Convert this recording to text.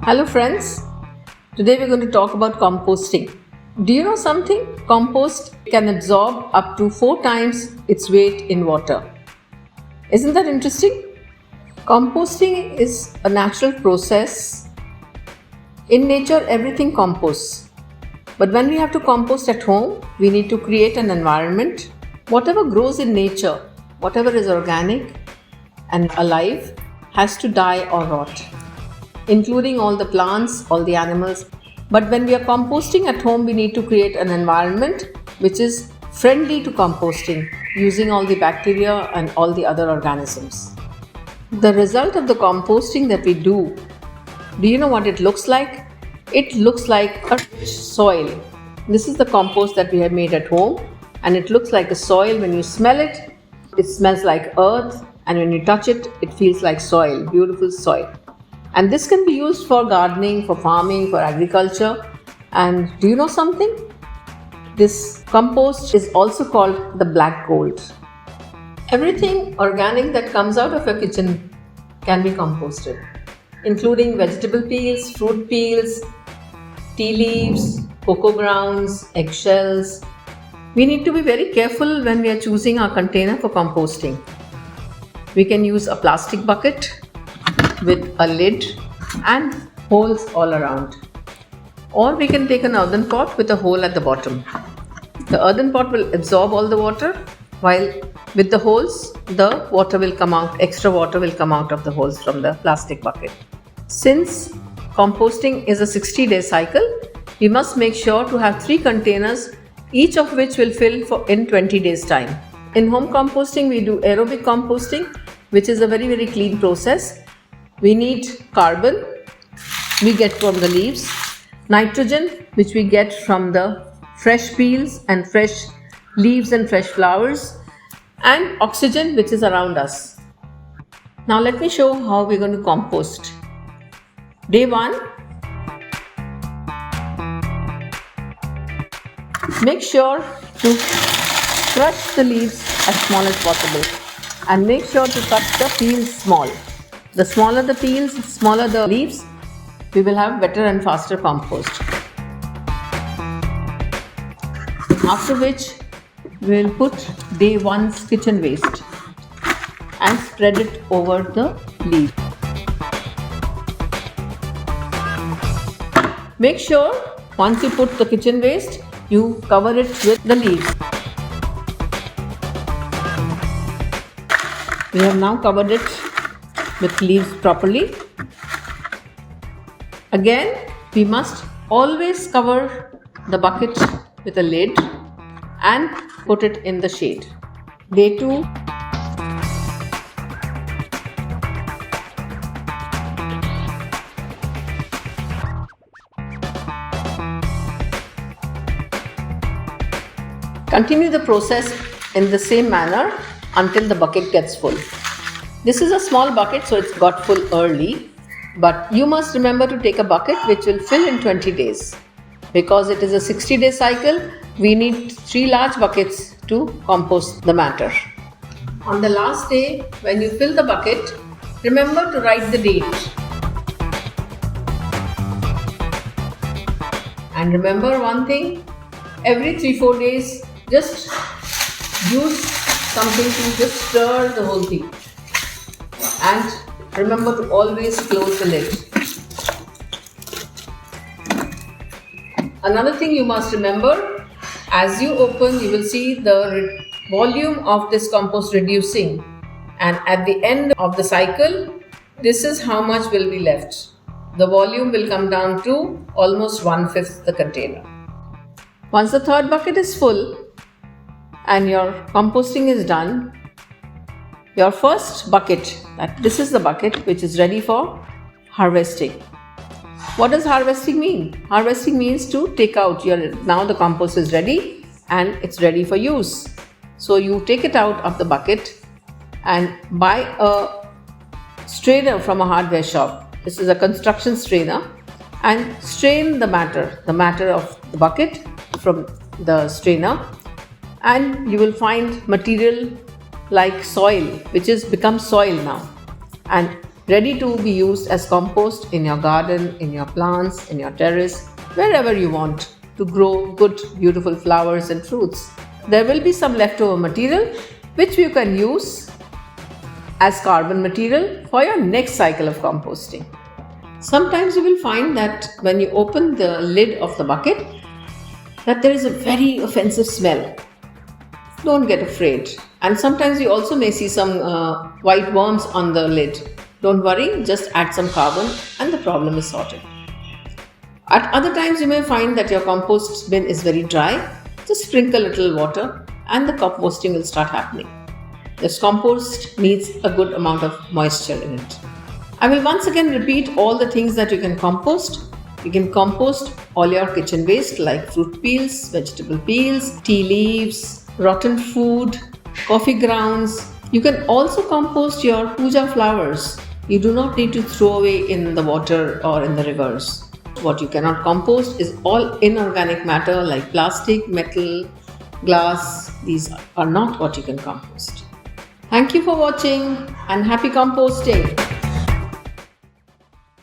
Hello friends, today we're going to talk about composting. Do you know something? Compost can absorb up to 4 times its weight in water. Isn't that interesting? Composting is a natural process. In nature, everything composts. But when we have to compost at home, we need to create an environment. Whatever grows in nature, whatever is organic and alive, has to die or rot, including all the plants, all the animals. But when we are composting at home, we need to create an environment which is friendly to composting, using all the bacteria and all the other organisms. The result of the composting that we do you know what it looks like? It looks like a rich soil. This is the compost that we have made at home, and it looks like a soil. When you smell it, it smells like earth, and when you touch it, it feels like soil, beautiful soil. And this can be used for gardening, for farming, for agriculture. And do you know something? This compost is also called the black gold. Everything organic that comes out of your kitchen can be composted, including vegetable peels, fruit peels, tea leaves, cocoa grounds, eggshells. We need to be very careful when we are choosing our container for composting. We can use a plastic bucket with a lid and holes all around. Or we can take an earthen pot with a hole at the bottom. The earthen pot will absorb all the water, while with the holes, the water will come out, extra water will come out of the holes from the plastic bucket. Since composting is a 60-day cycle, we must make sure to have 3 containers, each of which will fill in 20 days time. In home composting, we do aerobic composting, which is a very clean process. We need carbon, we get from the leaves, nitrogen, which we get from the fresh peels and fresh leaves and fresh flowers, and oxygen, which is around us. Now let me show how we're going to compost. Day 1, make sure to crush the leaves as small as possible, and make sure to cut the peels small. The smaller the peels, smaller the leaves, we will have better and faster compost. After which, we will put day 1's kitchen waste and spread it over the leaf. Make sure once you put the kitchen waste, you cover it with the leaves. We have now covered it with leaves properly. Again, we must always cover the bucket with a lid and put it in the shade. Day 2, continue the process in the same manner until the bucket gets full. This is a small bucket, so it's got full early, but you must remember to take a bucket which will fill in 20 days. Because it is a 60-day cycle, we need 3 large buckets to compost the matter. On the last day, when you fill the bucket, remember to write the date. And remember one thing, every 3-4 days, just use something to just stir the whole thing. And remember to always close the lid. Another thing you must remember, as you open, you will see the volume of this compost reducing. And at the end of the cycle, this is how much will be left. The volume will come down to almost 1/5 the container. Once the 3rd bucket is full and your composting is done, your first bucket, this is the bucket which is ready for harvesting. What does harvesting mean? Harvesting means to take out now the compost is ready and it's ready for use. So you take it out of the bucket and buy a strainer from a hardware shop. This is a construction strainer, and strain the matter of the bucket from the strainer, and you will find material like soil, which has become soil now. And ready to be used as compost in your garden, in your plants, in your terrace, wherever you want to grow good, beautiful flowers and fruits. There will be some leftover material which you can use as carbon material for your next cycle of composting. Sometimes you will find that when you open the lid of the bucket, that there is a very offensive smell. Don't get afraid. And sometimes you also may see some white worms on the lid. Don't worry, just add some carbon and the problem is sorted. At other times you may find that your compost bin is very dry. Just sprinkle a little water and the composting will start happening. This compost needs a good amount of moisture in it. I will once again repeat all the things that you can compost. You can compost all your kitchen waste like fruit peels, vegetable peels, tea leaves, rotten food, coffee grounds. You can also compost your puja flowers. You do not need to throw away in the water or in the rivers. What you cannot compost is all inorganic matter like plastic, metal, glass. These are not what you can compost. Thank you for watching and happy composting.